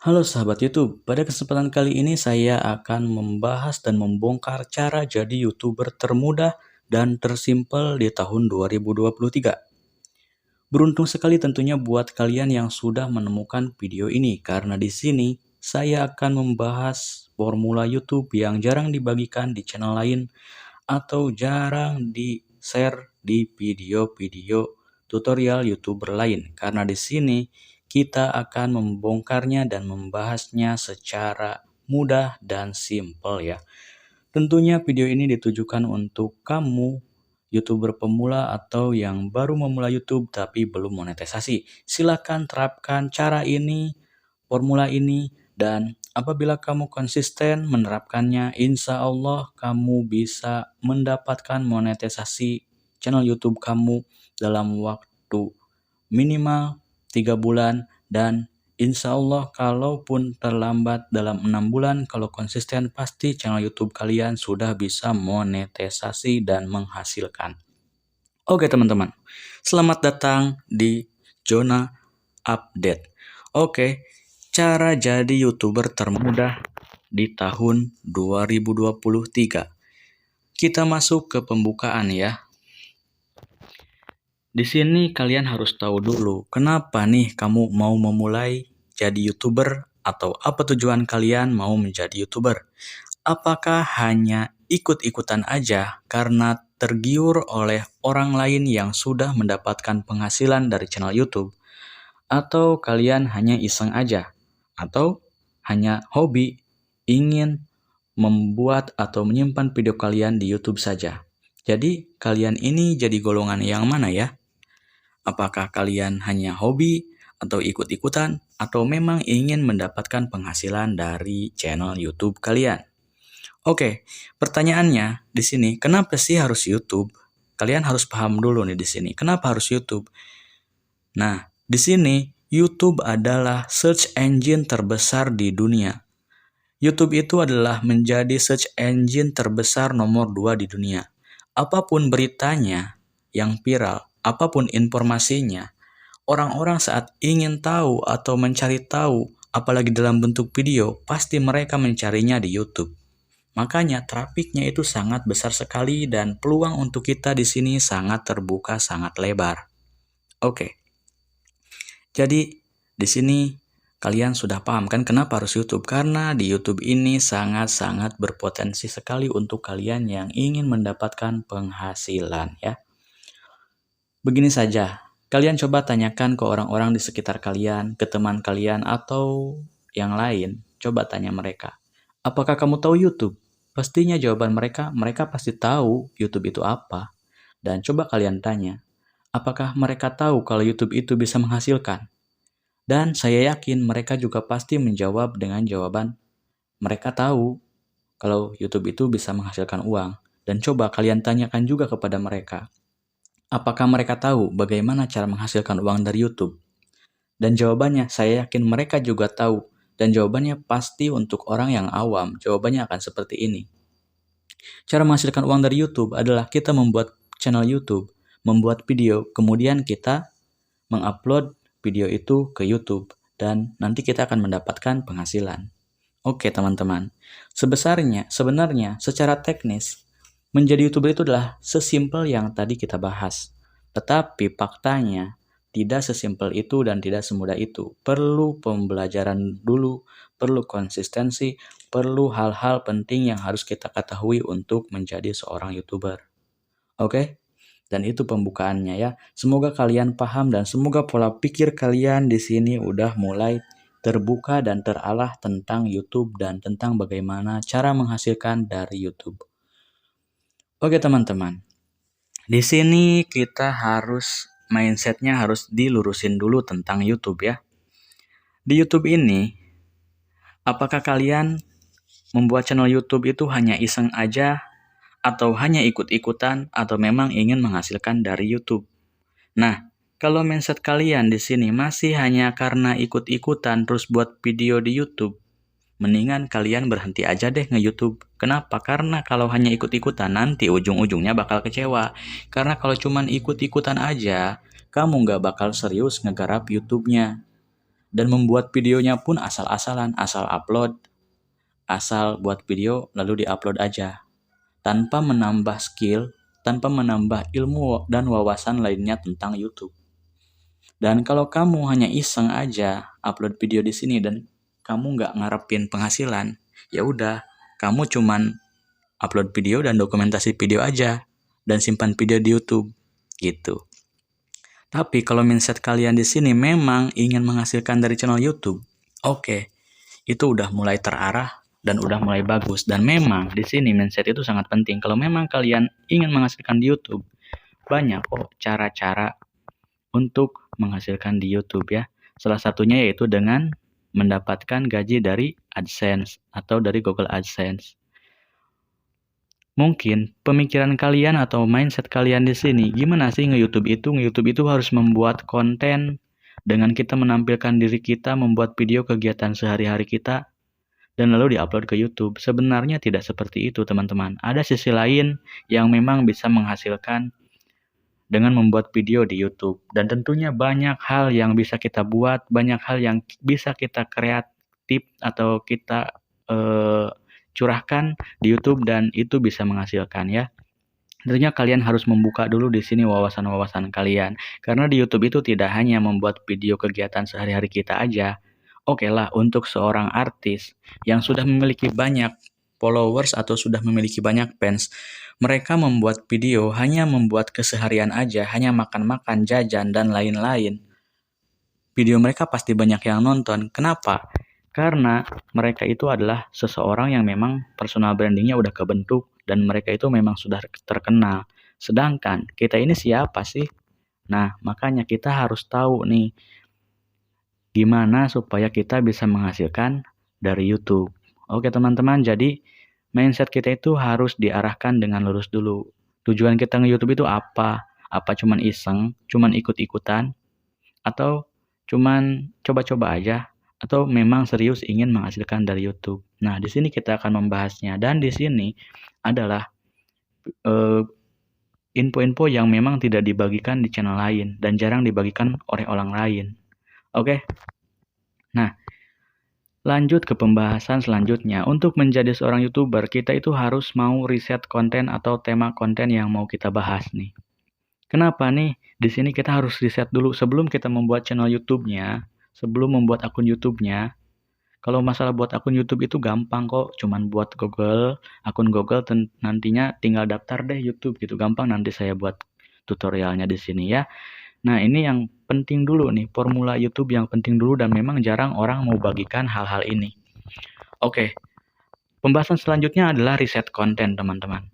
Halo sahabat YouTube, pada kesempatan kali ini saya akan membahas dan membongkar cara jadi YouTuber termudah dan tersimpel di tahun 2023. Beruntung sekali tentunya buat kalian yang sudah menemukan video ini karena di sini saya akan membahas formula YouTube yang jarang dibagikan di channel lain atau jarang di-share di video-video tutorial YouTuber lain. Karena di sini kita akan membongkarnya dan membahasnya secara mudah dan simpel ya. Tentunya video ini ditujukan untuk kamu YouTuber pemula atau yang baru memulai YouTube tapi belum monetisasi. Silakan terapkan cara ini, formula ini, dan apabila kamu konsisten menerapkannya, insya Allah kamu bisa mendapatkan monetisasi channel YouTube kamu dalam waktu minimal 3 bulan, dan insya Allah kalaupun terlambat dalam 6 bulan, kalau konsisten pasti channel YouTube kalian sudah bisa monetisasi dan menghasilkan. Oke teman-teman, selamat datang di Zona Update. Oke, cara jadi YouTuber termudah di tahun 2023. Kita masuk ke pembukaan ya. Di sini kalian harus tahu dulu, kenapa nih kamu mau memulai jadi YouTuber atau apa tujuan kalian mau menjadi YouTuber? Apakah hanya ikut-ikutan aja karena tergiur oleh orang lain yang sudah mendapatkan penghasilan dari channel YouTube? Atau kalian hanya iseng aja? Atau hanya hobi ingin membuat atau menyimpan video kalian di YouTube saja? Jadi kalian ini jadi golongan yang mana ya? Apakah kalian hanya hobi atau ikut-ikutan atau memang ingin mendapatkan penghasilan dari channel YouTube kalian? Oke, pertanyaannya di sini, kenapa sih harus YouTube? Kalian harus paham dulu nih di sini, kenapa harus YouTube? Nah, di sini YouTube adalah search engine terbesar di dunia. YouTube itu adalah menjadi search engine terbesar nomor 2 di dunia. Apapun beritanya yang viral, apapun informasinya, orang-orang saat ingin tahu atau mencari tahu, apalagi dalam bentuk video, pasti mereka mencarinya di YouTube. Makanya trafiknya itu sangat besar sekali dan peluang untuk kita di sini sangat terbuka, sangat lebar. Oke. Jadi di sini kalian sudah paham kan kenapa harus YouTube? Karena di YouTube ini sangat-sangat berpotensi sekali untuk kalian yang ingin mendapatkan penghasilan ya. Begini saja, kalian coba tanyakan ke orang-orang di sekitar kalian, ke teman kalian atau yang lain, coba tanya mereka. Apakah kamu tahu YouTube? Pastinya jawaban mereka pasti tahu YouTube itu apa. Dan coba kalian tanya, apakah mereka tahu kalau YouTube itu bisa menghasilkan? Dan saya yakin mereka juga pasti menjawab dengan jawaban, mereka tahu kalau YouTube itu bisa menghasilkan uang. Dan coba kalian tanyakan juga kepada mereka, apakah mereka tahu bagaimana cara menghasilkan uang dari YouTube? Dan jawabannya, saya yakin mereka juga tahu. Dan jawabannya pasti untuk orang yang awam, jawabannya akan seperti ini. Cara menghasilkan uang dari YouTube adalah kita membuat channel YouTube, membuat video, kemudian kita mengupload video itu ke YouTube, dan nanti kita akan mendapatkan penghasilan. Oke teman-teman, sebenarnya secara teknis, menjadi YouTuber itu adalah sesimpel yang tadi kita bahas. Tetapi faktanya, tidak sesimpel itu dan tidak semudah itu. Perlu pembelajaran dulu, perlu konsistensi, perlu hal-hal penting yang harus kita ketahui untuk menjadi seorang YouTuber. Oke? Dan itu pembukaannya ya. Semoga kalian paham dan semoga pola pikir kalian di sini udah mulai terbuka dan terarah tentang YouTube dan tentang bagaimana cara menghasilkan dari YouTube. Oke teman-teman, di sini kita mindsetnya harus dilurusin dulu tentang YouTube ya. Di YouTube ini, apakah kalian membuat channel YouTube itu hanya iseng aja, atau hanya ikut-ikutan, atau memang ingin menghasilkan dari YouTube? Nah, kalau mindset kalian di sini masih hanya karena ikut-ikutan terus buat video di YouTube, mendingan kalian berhenti aja deh nge-YouTube. Kenapa? Karena kalau hanya ikut-ikutan nanti ujung-ujungnya bakal kecewa. Karena kalau cuman ikut-ikutan aja, kamu nggak bakal serius ngegarap YouTube-nya. Dan membuat videonya pun asal-asalan, asal upload, asal buat video lalu diupload aja. Tanpa menambah skill, tanpa menambah ilmu dan wawasan lainnya tentang YouTube. Dan kalau kamu hanya iseng aja upload video di sini dan kamu nggak ngarepin penghasilan, ya udah, kamu cuman upload video dan dokumentasi video aja dan simpan video di YouTube gitu. Tapi kalau mindset kalian di sini memang ingin menghasilkan dari channel YouTube, oke, itu udah mulai terarah dan udah mulai bagus. Dan memang di sini mindset itu sangat penting. Kalau memang kalian ingin menghasilkan di YouTube, banyak kok cara-cara untuk menghasilkan di YouTube ya. Salah satunya yaitu dengan mendapatkan gaji dari AdSense atau dari Google AdSense. Mungkin pemikiran kalian atau mindset kalian di sini, gimana sih nge-YouTube itu? Nge-YouTube itu harus membuat konten dengan kita menampilkan diri kita, membuat video kegiatan sehari-hari kita, dan lalu diupload ke YouTube. Sebenarnya tidak seperti itu, teman-teman. Ada sisi lain yang memang bisa menghasilkan dengan membuat video di YouTube. Dan tentunya banyak hal yang bisa kita buat, banyak hal yang bisa kita kreatif atau kita curahkan di YouTube dan itu bisa menghasilkan ya. Tentunya kalian harus membuka dulu di sini wawasan-wawasan kalian. Karena di YouTube itu tidak hanya membuat video kegiatan sehari-hari kita aja. Oke lah, untuk seorang artis yang sudah memiliki banyak followers atau sudah memiliki banyak fans, mereka membuat video hanya membuat keseharian aja, hanya makan-makan, jajan, dan lain-lain. Video mereka pasti banyak yang nonton. Kenapa? Karena mereka itu adalah seseorang yang memang personal brandingnya udah kebentuk dan mereka itu memang sudah terkenal. Sedangkan kita ini siapa sih? Nah, makanya kita harus tahu nih gimana supaya kita bisa menghasilkan dari YouTube. Oke teman-teman, jadi mindset kita itu harus diarahkan dengan lurus dulu. Tujuan kita nge-YouTube itu apa? Apa cuman iseng, cuman ikut-ikutan, atau cuman coba-coba aja? Atau memang serius ingin menghasilkan dari YouTube. Nah, di sini kita akan membahasnya. Dan di sini adalah info-info yang memang tidak dibagikan di channel lain dan jarang dibagikan oleh orang lain. Oke. Nah, lanjut ke pembahasan selanjutnya. Untuk menjadi seorang YouTuber, kita itu harus mau riset konten atau tema konten yang mau kita bahas nih. Kenapa nih? Di sini kita harus riset dulu sebelum kita membuat channel YouTube-nya. Sebelum membuat akun YouTube-nya, kalau masalah buat akun YouTube itu gampang kok, cuman buat Google, akun Google nantinya tinggal daftar deh YouTube gitu, gampang nanti saya buat tutorialnya di sini ya. Nah, ini yang penting dulu nih, formula YouTube yang penting dulu dan memang jarang orang mau bagikan hal-hal ini. Oke, pembahasan selanjutnya adalah riset konten teman-teman,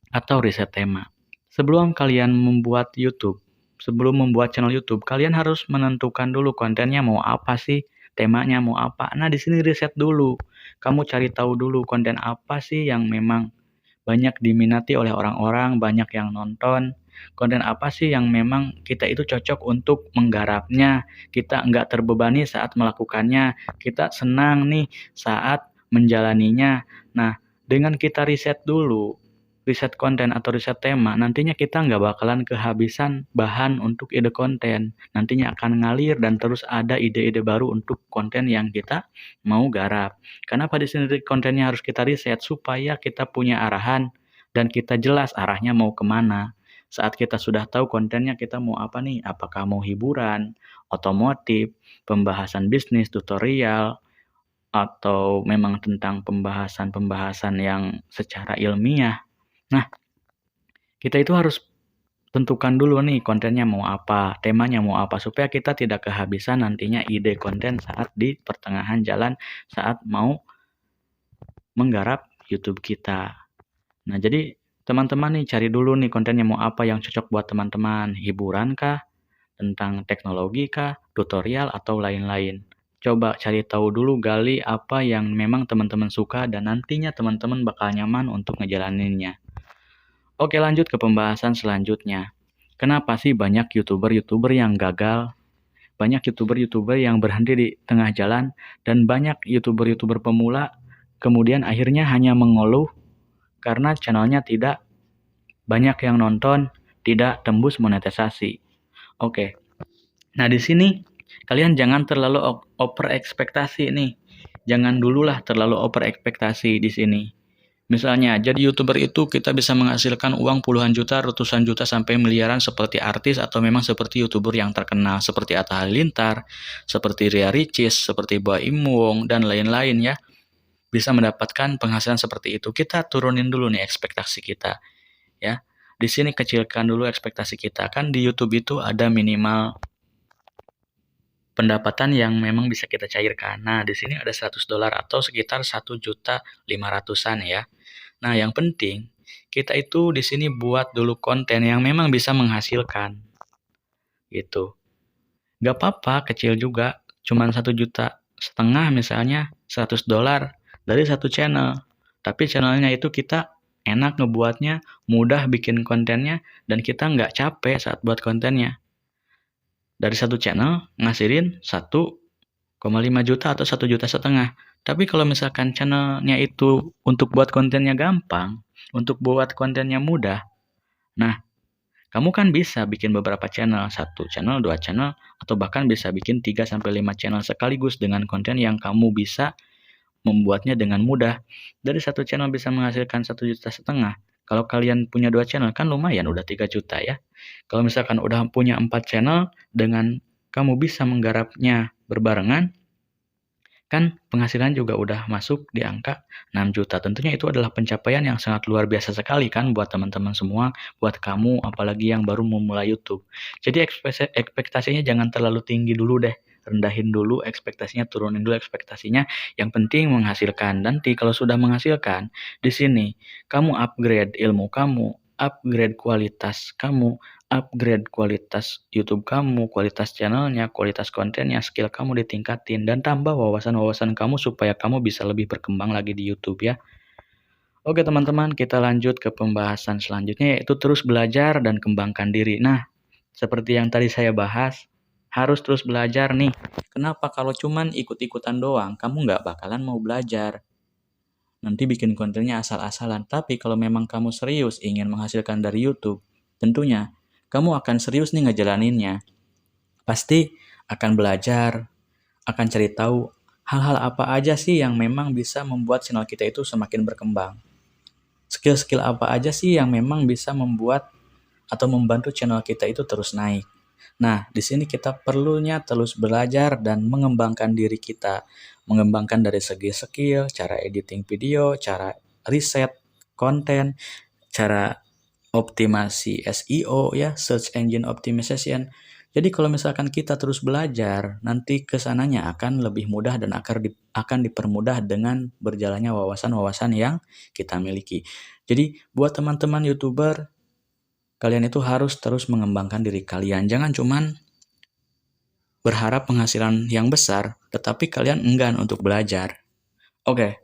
atau riset tema. Sebelum kalian membuat YouTube, sebelum membuat channel YouTube, kalian harus menentukan dulu kontennya mau apa sih, temanya mau apa. Nah, di sini riset dulu. Kamu cari tahu dulu konten apa sih yang memang banyak diminati oleh orang-orang, banyak yang nonton. Konten apa sih yang memang kita itu cocok untuk menggarapnya, kita nggak terbebani saat melakukannya, kita senang nih saat menjalaninya. Nah, dengan kita riset dulu, riset konten atau riset tema, nantinya kita nggak bakalan kehabisan bahan untuk ide konten. Nantinya akan ngalir dan terus ada ide-ide baru untuk konten yang kita mau garap. Kenapa di sini kontennya harus kita riset? Supaya kita punya arahan dan kita jelas arahnya mau kemana. Saat kita sudah tahu kontennya kita mau apa nih, apakah mau hiburan, otomotif, pembahasan bisnis, tutorial, atau memang tentang pembahasan-pembahasan yang secara ilmiah. Nah, kita itu harus tentukan dulu nih kontennya mau apa, temanya mau apa, supaya kita tidak kehabisan nantinya ide konten saat di pertengahan jalan saat mau menggarap YouTube kita. Nah, jadi teman-teman nih cari dulu nih kontennya mau apa yang cocok buat teman-teman, hiburan kah, tentang teknologi kah, tutorial atau lain-lain. Coba cari tahu dulu, gali apa yang memang teman-teman suka dan nantinya teman-teman bakal nyaman untuk ngejalaninnya. Oke, lanjut ke pembahasan selanjutnya. Kenapa sih banyak YouTuber-YouTuber yang gagal? Banyak YouTuber-YouTuber yang berhenti di tengah jalan dan banyak YouTuber-YouTuber pemula kemudian akhirnya hanya mengeluh karena channelnya tidak banyak yang nonton, tidak tembus monetisasi. Oke. Nah, di sini kalian jangan terlalu over ekspektasi nih. Jangan dululah terlalu over ekspektasi di sini. Misalnya, jadi YouTuber itu kita bisa menghasilkan uang puluhan juta, ratusan juta, sampai miliaran seperti artis atau memang seperti YouTuber yang terkenal seperti Atta Halilintar, seperti Ria Ricis, seperti Baim Wong, dan lain-lain ya. Bisa mendapatkan penghasilan seperti itu. Kita turunin dulu nih ekspektasi kita ya. Di sini kecilkan dulu ekspektasi kita. Kan di YouTube itu ada minimal pendapatan yang memang bisa kita cairkan. Nah, di sini ada $100 atau sekitar 1.500.000-an ya. Nah, yang penting kita itu di sini buat dulu konten yang memang bisa menghasilkan. Gitu. Gak apa-apa, kecil juga. Cuman 1,5 juta misalnya, $100 dari satu channel. Tapi channelnya itu kita enak ngebuatnya, mudah bikin kontennya, dan kita nggak capek saat buat kontennya. Dari satu channel ngasihin 1,5 juta atau 1,5 juta. Tapi kalau misalkan channelnya itu untuk buat kontennya gampang, untuk buat kontennya mudah, nah kamu kan bisa bikin beberapa channel, 1 channel, 2 channel, atau bahkan bisa bikin 3-5 channel sekaligus dengan konten yang kamu bisa membuatnya dengan mudah. Dari satu channel bisa menghasilkan 1,5 juta. Kalau kalian punya 2 channel kan lumayan, udah 3 juta ya. Kalau misalkan udah punya 4 channel, dengan kamu bisa menggarapnya berbarengan, kan penghasilan juga udah masuk di angka 6 juta. Tentunya itu adalah pencapaian yang sangat luar biasa sekali kan buat teman-teman semua, buat kamu apalagi yang baru memulai YouTube. Jadi ekspektasinya jangan terlalu tinggi dulu deh. Rendahin dulu ekspektasinya, turunin dulu ekspektasinya. Yang penting menghasilkan. Nanti kalau sudah menghasilkan, di sini kamu upgrade ilmu kamu, upgrade kualitas kamu, upgrade kualitas YouTube kamu, kualitas channelnya, kualitas kontennya, skill kamu ditingkatin, dan tambah wawasan-wawasan kamu supaya kamu bisa lebih berkembang lagi di YouTube ya. Oke teman-teman, kita lanjut ke pembahasan selanjutnya, yaitu terus belajar dan kembangkan diri. Nah, seperti yang tadi saya bahas, harus terus belajar nih. Kenapa? Kalau cuman ikut-ikutan doang, kamu nggak bakalan mau belajar. Nanti bikin kontennya asal-asalan. Tapi kalau memang kamu serius ingin menghasilkan dari YouTube, tentunya kamu akan serius nih ngejalaninnya. Pasti akan belajar, akan cari tahu hal-hal apa aja sih yang memang bisa membuat channel kita itu semakin berkembang. Skill-skill apa aja sih yang memang bisa membuat atau membantu channel kita itu terus naik. Nah, di sini kita perlunya terus belajar dan mengembangkan diri kita. Mengembangkan dari segi skill, cara editing video, cara riset konten, cara optimasi SEO ya, search engine optimization. Jadi kalau misalkan kita terus belajar, nanti kesananya akan lebih mudah dan akan dipermudah dengan berjalannya wawasan-wawasan yang kita miliki. Jadi buat teman-teman YouTuber, kalian itu harus terus mengembangkan diri kalian. Jangan cuman berharap penghasilan yang besar, tetapi kalian enggan untuk belajar. Oke,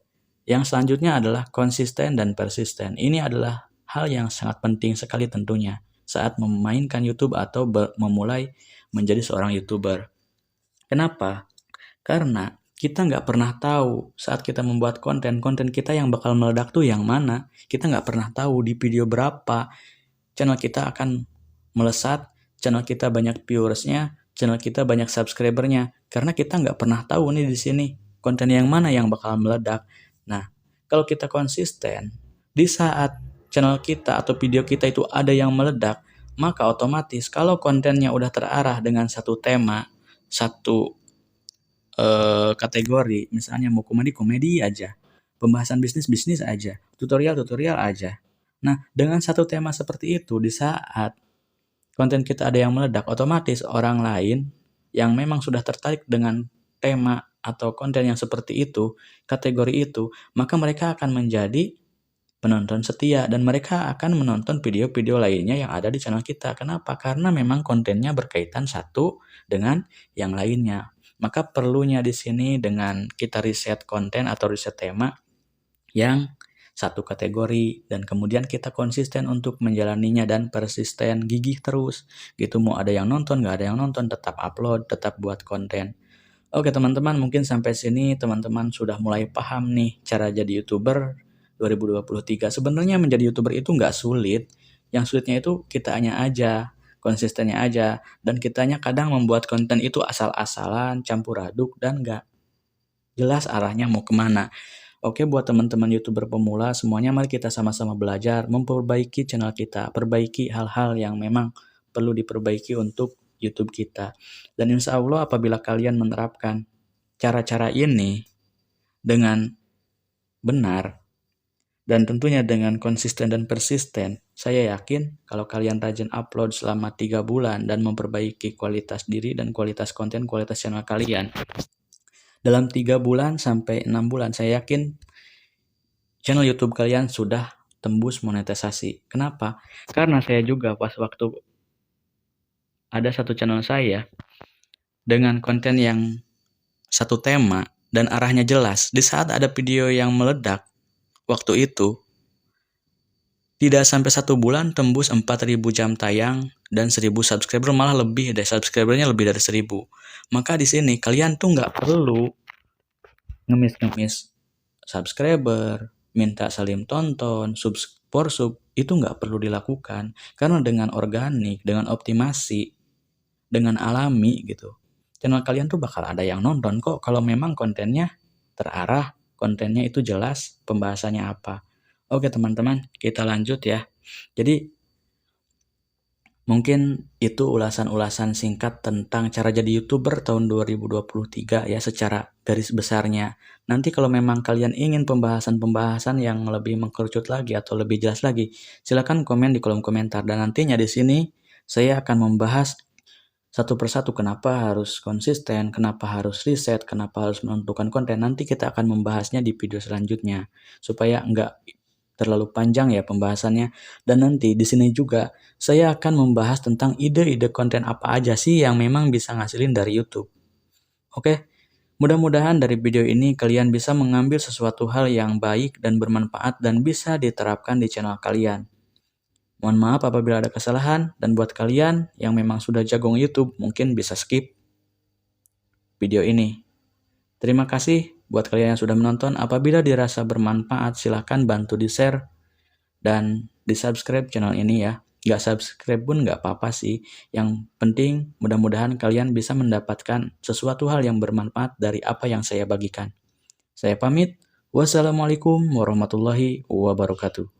yang selanjutnya adalah konsisten dan persisten. Ini adalah hal yang sangat penting sekali tentunya saat memainkan YouTube atau memulai menjadi seorang YouTuber. Kenapa? Karena kita nggak pernah tahu saat kita membuat konten kita yang bakal meledak tuh yang mana. Kita nggak pernah tahu di video berapa channel kita akan melesat, channel kita banyak viewersnya, channel kita banyak subscribernya. Karena kita nggak pernah tahu nih di sini konten yang mana yang bakal meledak. Nah, kalau kita konsisten, di saat channel kita atau video kita itu ada yang meledak, maka otomatis kalau kontennya udah terarah dengan satu tema, satu kategori, misalnya mau komedi aja, pembahasan bisnis aja, tutorial aja. Nah, dengan satu tema seperti itu, di saat konten kita ada yang meledak, otomatis orang lain yang memang sudah tertarik dengan tema atau konten yang seperti itu, kategori itu, maka mereka akan menjadi penonton setia dan mereka akan menonton video-video lainnya yang ada di channel kita. Kenapa? Karena memang kontennya berkaitan satu dengan yang lainnya. Maka perlunya di sini dengan kita riset konten atau riset tema yang satu kategori dan kemudian kita konsisten untuk menjalaninya dan persisten, gigih terus. Gitu mau ada yang nonton, nggak ada yang nonton, tetap upload, tetap buat konten. Oke teman-teman, mungkin sampai sini teman-teman sudah mulai paham nih cara jadi YouTuber 2023. Sebenarnya menjadi YouTuber itu nggak sulit. Yang sulitnya itu kitanya aja. konsistennya aja. Dan kitanya kadang membuat konten itu asal-asalan, campur aduk, dan nggak jelas arahnya mau kemana. Oke, buat teman-teman YouTuber pemula semuanya, mari kita sama-sama belajar, memperbaiki channel kita, perbaiki hal-hal yang memang perlu diperbaiki untuk YouTube kita. Dan insya Allah apabila kalian menerapkan cara-cara ini dengan benar, dan tentunya dengan konsisten dan persisten, saya yakin kalau kalian rajin upload selama 3 bulan dan memperbaiki kualitas diri dan kualitas konten, kualitas channel kalian, dalam 3 bulan sampai 6 bulan, saya yakin channel YouTube kalian sudah tembus monetisasi. Kenapa? Karena saya juga pas waktu ada satu channel saya dengan konten yang satu tema dan arahnya jelas, di saat ada video yang meledak waktu itu, tidak sampai 1 bulan tembus 4.000 jam tayang dan 1.000 subscriber, malah lebih deh, subscribernya lebih dari 1.000. Maka di sini kalian tuh nggak perlu ngemis-ngemis subscriber, minta salim tonton, sub, itu nggak perlu dilakukan. Karena dengan organik, dengan optimasi, dengan alami gitu, channel kalian tuh bakal ada yang nonton kok kalau memang kontennya terarah, kontennya itu jelas, pembahasannya apa. Oke teman-teman, kita lanjut ya. Jadi mungkin itu ulasan-ulasan singkat tentang cara jadi YouTuber tahun 2023 ya, secara garis besarnya. Nanti kalau memang kalian ingin pembahasan-pembahasan yang lebih mengkerucut lagi atau lebih jelas lagi, silakan komen di kolom komentar. Dan nantinya di sini saya akan membahas satu persatu kenapa harus konsisten, kenapa harus riset, kenapa harus menentukan konten. Nanti kita akan membahasnya di video selanjutnya supaya enggak terlalu panjang ya pembahasannya. Dan nanti di sini juga saya akan membahas tentang ide-ide konten apa aja sih yang memang bisa ngasilin dari YouTube. Oke, mudah-mudahan dari video ini kalian bisa mengambil sesuatu hal yang baik dan bermanfaat dan bisa diterapkan di channel kalian. Mohon maaf apabila ada kesalahan, dan buat kalian yang memang sudah jago YouTube mungkin bisa skip video ini. Terima kasih buat kalian yang sudah menonton. Apabila dirasa bermanfaat, silahkan bantu di-share dan di-subscribe channel ini ya. Nggak subscribe pun nggak apa-apa sih. Yang penting mudah-mudahan kalian bisa mendapatkan sesuatu hal yang bermanfaat dari apa yang saya bagikan. Saya pamit. Wassalamualaikum warahmatullahi wabarakatuh.